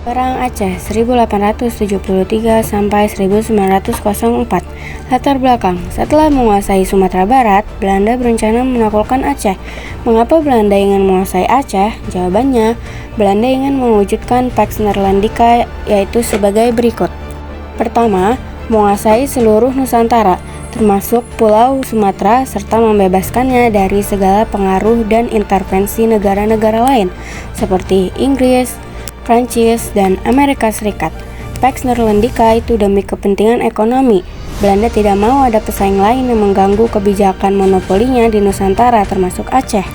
Perang Aceh 1873 sampai 1904. Latar belakang: setelah menguasai Sumatera Barat, Belanda berencana menaklukkan Aceh. Mengapa Belanda ingin menguasai Aceh? Jawabannya, Belanda ingin mewujudkan Pax Netherlandica, yaitu sebagai berikut. Pertama, menguasai seluruh Nusantara, termasuk Pulau Sumatera, serta membebaskannya dari segala pengaruh dan intervensi negara-negara lain, seperti Inggris, Prancis, dan Amerika Serikat. Pax Netherlandica itu demi kepentingan ekonomi. Belanda tidak mau ada pesaing lain yang mengganggu kebijakan monopolinya di Nusantara, termasuk Aceh.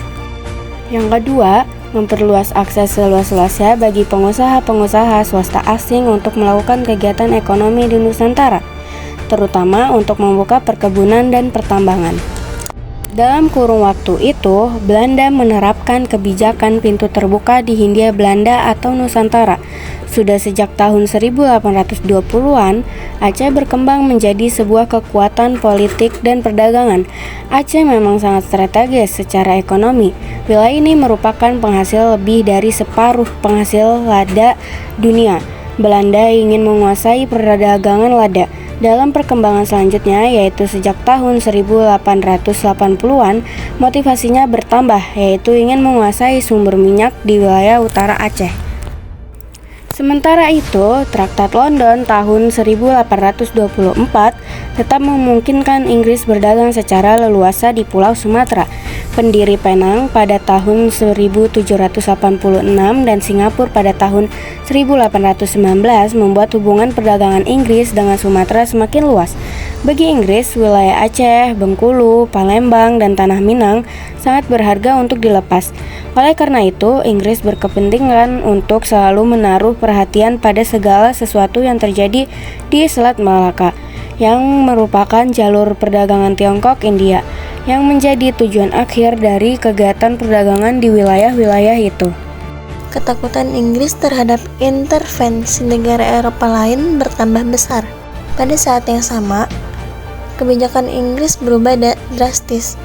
Yang kedua, memperluas akses seluas-luasnya bagi pengusaha-pengusaha swasta asing untuk melakukan kegiatan ekonomi di Nusantara, terutama untuk membuka perkebunan dan pertambangan. Dalam kurun waktu itu, Belanda menerapkan kebijakan pintu terbuka di Hindia Belanda atau Nusantara. Sudah sejak tahun 1820-an, Aceh berkembang menjadi sebuah kekuatan politik dan perdagangan. Aceh memang sangat strategis secara ekonomi. Wilayah ini merupakan penghasil lebih dari separuh penghasil lada dunia. Belanda ingin menguasai perdagangan lada. Dalam perkembangan selanjutnya, yaitu sejak tahun 1880-an, motivasinya bertambah, yaitu ingin menguasai sumber minyak di wilayah utara Aceh. Sementara itu, Traktat London tahun 1824 tetap memungkinkan Inggris berdagang secara leluasa di Pulau Sumatera. Pendiri Penang pada tahun 1786 dan Singapura pada tahun 1819 membuat hubungan perdagangan Inggris dengan Sumatera semakin luas. Bagi Inggris, wilayah Aceh, Bengkulu, Palembang, dan Tanah Minang sangat berharga untuk dilepas. Oleh karena itu, Inggris berkepentingan untuk selalu menaruh perhatian pada segala sesuatu yang terjadi di Selat Malaka, yang merupakan jalur perdagangan Tiongkok-India, yang menjadi tujuan akhir dari kegiatan perdagangan di wilayah-wilayah itu. Ketakutan Inggris terhadap intervensi negara Eropa lain bertambah besar. Pada saat yang sama, kebijakan Inggris berubah drastis.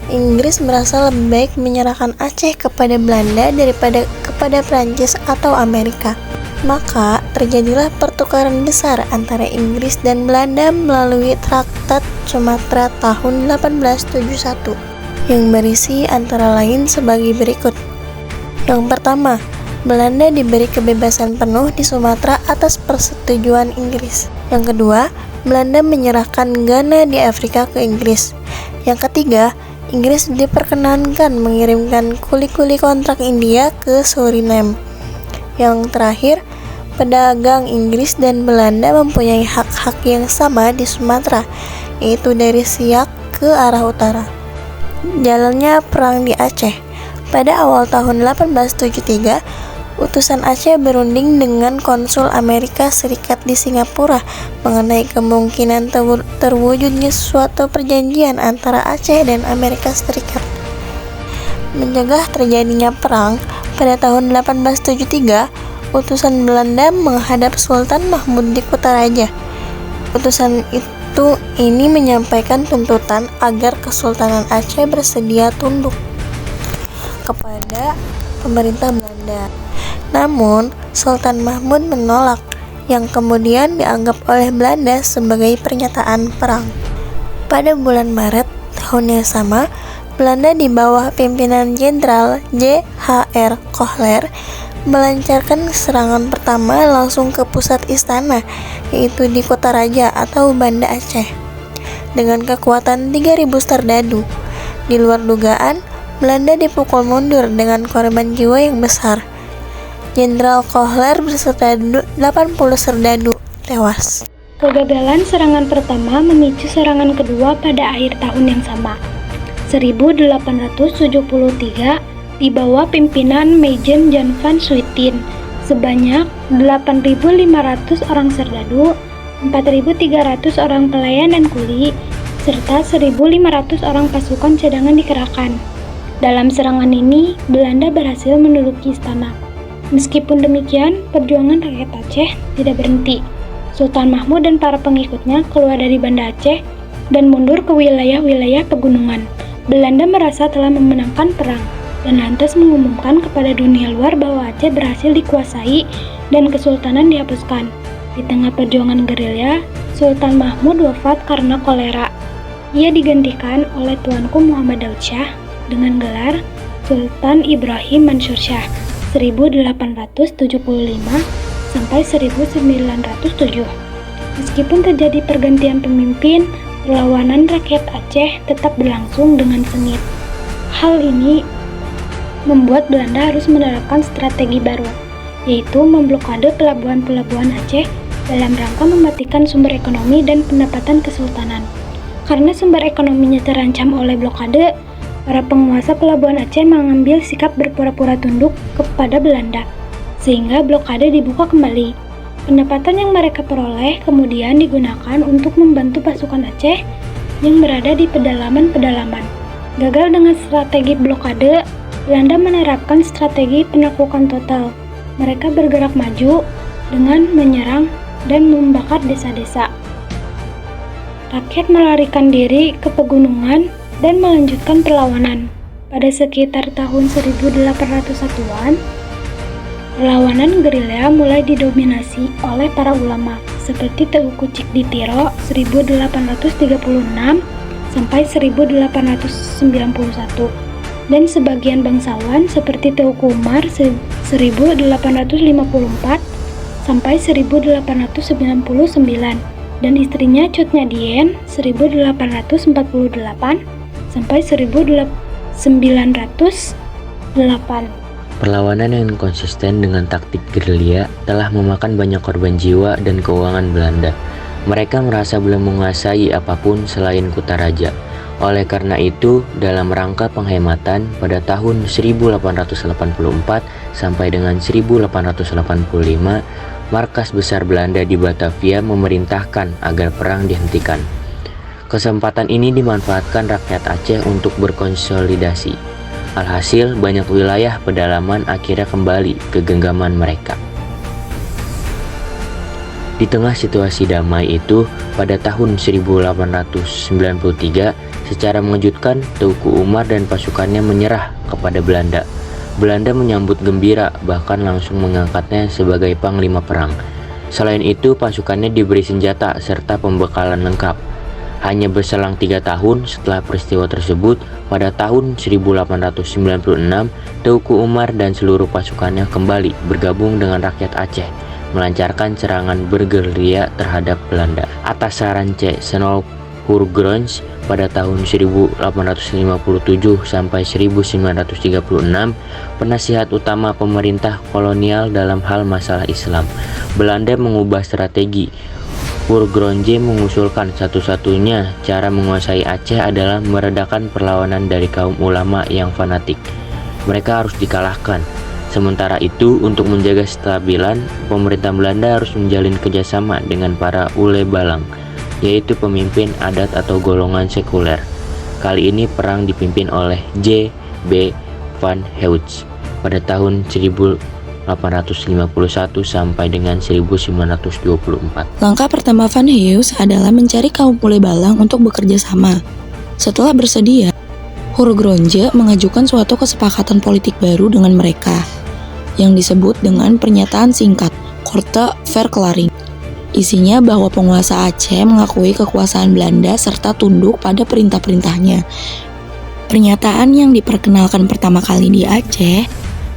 Inggris merasa lebih baik menyerahkan Aceh kepada Belanda daripada kepada Prancis atau Amerika. Maka terjadilah pertukaran besar antara Inggris dan Belanda melalui Traktat Sumatera tahun 1871 yang berisi antara lain sebagai berikut. Yang pertama, Belanda diberi kebebasan penuh di Sumatera atas persetujuan Inggris. Yang kedua, Belanda menyerahkan Ghana di Afrika ke Inggris. Yang ketiga, Inggris diperkenankan mengirimkan kuli-kuli kontrak India ke Suriname. Yang terakhir, pedagang Inggris dan Belanda mempunyai hak-hak yang sama di Sumatera, yaitu dari Siak ke arah utara. Jalannya perang di Aceh. Pada awal tahun 1873, utusan Aceh berunding dengan konsul Amerika Serikat di Singapura mengenai kemungkinan terwujudnya suatu perjanjian antara Aceh dan Amerika Serikat. Mencegah terjadinya perang, pada tahun 1873, utusan Belanda menghadap Sultan Mahmud di Kutaraja. Utusan ini menyampaikan tuntutan agar Kesultanan Aceh bersedia tunduk kepada pemerintah Belanda. Namun, Sultan Mahmud menolak, yang kemudian dianggap oleh Belanda sebagai pernyataan perang. Pada bulan Maret tahun yang sama, Belanda di bawah pimpinan Jenderal J.H.R. Kohler melancarkan serangan pertama langsung ke pusat istana, yaitu di Kutaraja atau Banda Aceh, dengan kekuatan 3.000 serdadu. Di luar dugaan, Belanda dipukul mundur dengan korban jiwa yang besar. Jenderal Kohler beserta 80 serdadu tewas. Kegagalan serangan pertama memicu serangan kedua pada akhir tahun yang sama, 1873, di bawah pimpinan Majen Jan van Swieten. Sebanyak 8.500 orang serdadu, 4.300 orang pelayan dan kuli, serta 1.500 orang pasukan cadangan dikerahkan. Dalam serangan ini, Belanda berhasil menduduki istana. Meskipun demikian, perjuangan rakyat Aceh tidak berhenti. Sultan Mahmud dan para pengikutnya keluar dari Banda Aceh dan mundur ke wilayah-wilayah pegunungan. Belanda merasa telah memenangkan perang dan lantas mengumumkan kepada dunia luar bahwa Aceh berhasil dikuasai dan kesultanan dihapuskan. Di tengah perjuangan gerilya, Sultan Mahmud wafat karena kolera. Ia digantikan oleh tuanku Muhammad Daud Shah dengan gelar Sultan Ibrahim Mansur Shah 1875 sampai 1907. Meskipun terjadi pergantian pemimpin, perlawanan rakyat Aceh tetap berlangsung dengan sengit. Hal ini membuat Belanda harus menerapkan strategi baru, yaitu memblokade pelabuhan-pelabuhan Aceh dalam rangka mematikan sumber ekonomi dan pendapatan kesultanan. Karena sumber ekonominya terancam oleh blokade, para penguasa pelabuhan Aceh mengambil sikap berpura-pura tunduk kepada Belanda, sehingga blokade dibuka kembali. Pendapatan yang mereka peroleh kemudian digunakan untuk membantu pasukan Aceh yang berada di pedalaman-pedalaman. Gagal dengan strategi blokade, Belanda menerapkan strategi penaklukan total. Mereka bergerak maju dengan menyerang dan membakar desa-desa. Rakyat melarikan diri ke pegunungan dan melanjutkan perlawanan. Pada sekitar tahun 1801-an, perlawanan gerilya mulai didominasi oleh para ulama seperti Teuku Cikditiro 1836 sampai 1891 dan sebagian bangsawan seperti Teuku Umar 1854 sampai 1899 dan istrinya Cut Nyadien 1848 sampai 1908. Perlawanan yang konsisten dengan taktik gerilya telah memakan banyak korban jiwa dan keuangan Belanda. Mereka merasa belum menguasai apapun selain Kutaraja. Oleh karena itu, dalam rangka penghematan pada tahun 1884 sampai dengan 1885, markas besar Belanda di Batavia memerintahkan agar perang dihentikan. Kesempatan ini dimanfaatkan rakyat Aceh untuk berkonsolidasi. Alhasil, banyak wilayah pedalaman akhirnya kembali ke genggaman mereka. Di tengah situasi damai itu, pada tahun 1893, secara mengejutkan, Teuku Umar dan pasukannya menyerah kepada Belanda. Belanda menyambut gembira, bahkan langsung mengangkatnya sebagai panglima perang. Selain itu, pasukannya diberi senjata serta pembekalan lengkap. Hanya berselang 3 tahun setelah peristiwa tersebut, pada tahun 1896, Teuku Umar dan seluruh pasukannya kembali bergabung dengan rakyat Aceh, melancarkan serangan bergerilya terhadap Belanda. Atas saran C. Snol Hurgrons pada tahun 1857 sampai 1936, penasihat utama pemerintah kolonial dalam hal masalah Islam, Belanda mengubah strategi. Hurgronje mengusulkan satu-satunya cara menguasai Aceh adalah meredakan perlawanan dari kaum ulama yang fanatik. Mereka harus dikalahkan. Sementara itu, untuk menjaga kestabilan, pemerintah Belanda harus menjalin kerjasama dengan para ule balang, yaitu pemimpin adat atau golongan sekuler. Kali ini perang dipimpin oleh J. B. van Heutz pada tahun 1851 sampai dengan 1924. Langkah pertama Van Heutz adalah mencari kaum ule balang untuk bekerja sama. Setelah bersedia, Hurgronje mengajukan suatu kesepakatan politik baru dengan mereka, yang disebut dengan pernyataan singkat, Korte Verklaring. Isinya bahwa penguasa Aceh mengakui kekuasaan Belanda serta tunduk pada perintah-perintahnya. Pernyataan yang diperkenalkan pertama kali di Aceh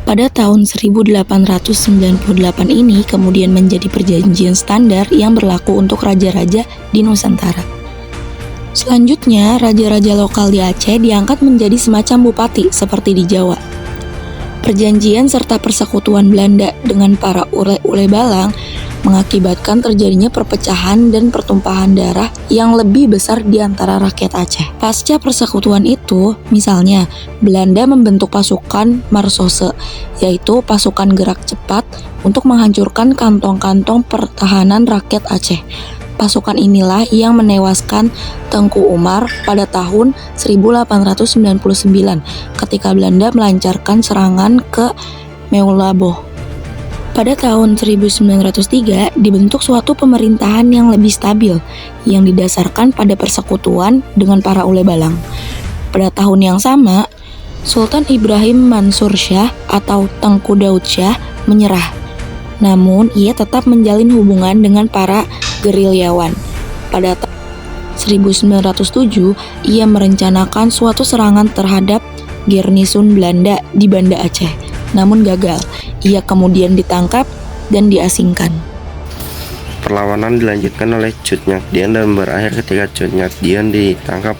pada tahun 1898 ini kemudian menjadi perjanjian standar yang berlaku untuk raja-raja di Nusantara. Selanjutnya, raja-raja lokal di Aceh diangkat menjadi semacam bupati seperti di Jawa. Perjanjian serta persekutuan Belanda dengan para ule-ule balang mengakibatkan terjadinya perpecahan dan pertumpahan darah yang lebih besar di antara rakyat Aceh. Pasca persekutuan itu, misalnya, Belanda membentuk pasukan Marsose, yaitu pasukan gerak cepat untuk menghancurkan kantong-kantong pertahanan rakyat Aceh. Pasukan inilah yang menewaskan Tengku Umar pada tahun 1899 ketika Belanda melancarkan serangan ke Meulaboh. Pada tahun 1903 dibentuk suatu pemerintahan yang lebih stabil yang didasarkan pada persekutuan dengan para ule balang. Pada tahun yang sama, Sultan Ibrahim Mansur Shah atau Tengku Daud Shah menyerah. Namun, ia tetap menjalin hubungan dengan para gerilyawan. Pada tahun 1907, ia merencanakan suatu serangan terhadap garnison Belanda di Banda Aceh, namun gagal. Ia kemudian ditangkap dan diasingkan. Perlawanan dilanjutkan oleh Cut Nyak Dien dan berakhir ketika Cut Nyak Dien ditangkap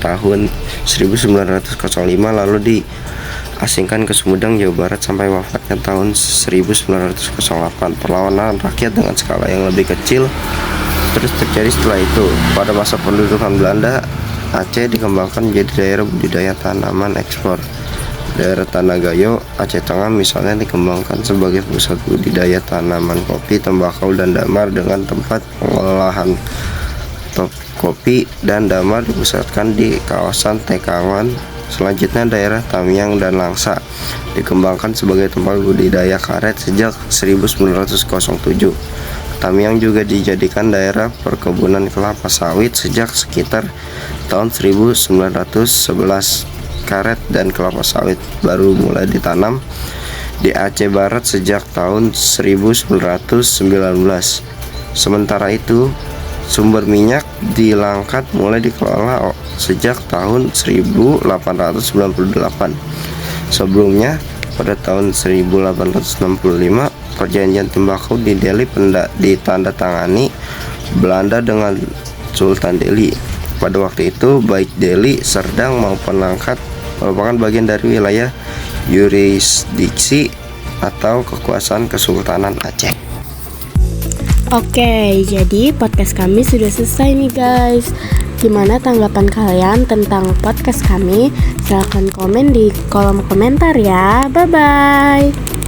tahun 1905 lalu diasingkan ke Sumedang, Jawa Barat sampai wafatnya tahun 1908. Perlawanan rakyat dengan skala yang lebih kecil terus terjadi setelah itu. Pada masa pendudukan Belanda, Aceh dikembangkan menjadi daerah budidaya tanaman ekspor. Daerah Tanah Gayo, Aceh Tengah misalnya dikembangkan sebagai pusat budidaya tanaman kopi, tembakau, dan damar dengan tempat pengolahan kopi dan damar dipusatkan di kawasan Tekangan. Selanjutnya daerah Tamiang dan Langsa dikembangkan sebagai tempat budidaya karet sejak 1907. Tamiang juga dijadikan daerah perkebunan kelapa sawit sejak sekitar tahun 1911. Karet dan kelapa sawit baru mulai ditanam di Aceh Barat sejak tahun 1919. Sementara itu, sumber minyak di Langkat mulai dikelola sejak tahun 1898. Sebelumnya, pada tahun 1865, perjanjian tembakau di Delhi ditandatangani Belanda dengan Sultan Delhi. Pada waktu itu, baik Delhi, Serdang maupun Langkat merupakan bagian dari wilayah yurisdiksi atau kekuasaan Kesultanan Aceh. Oke, jadi podcast kami sudah selesai nih guys. Gimana tanggapan kalian tentang podcast kami? Silahkan komen di kolom komentar ya. Bye-bye.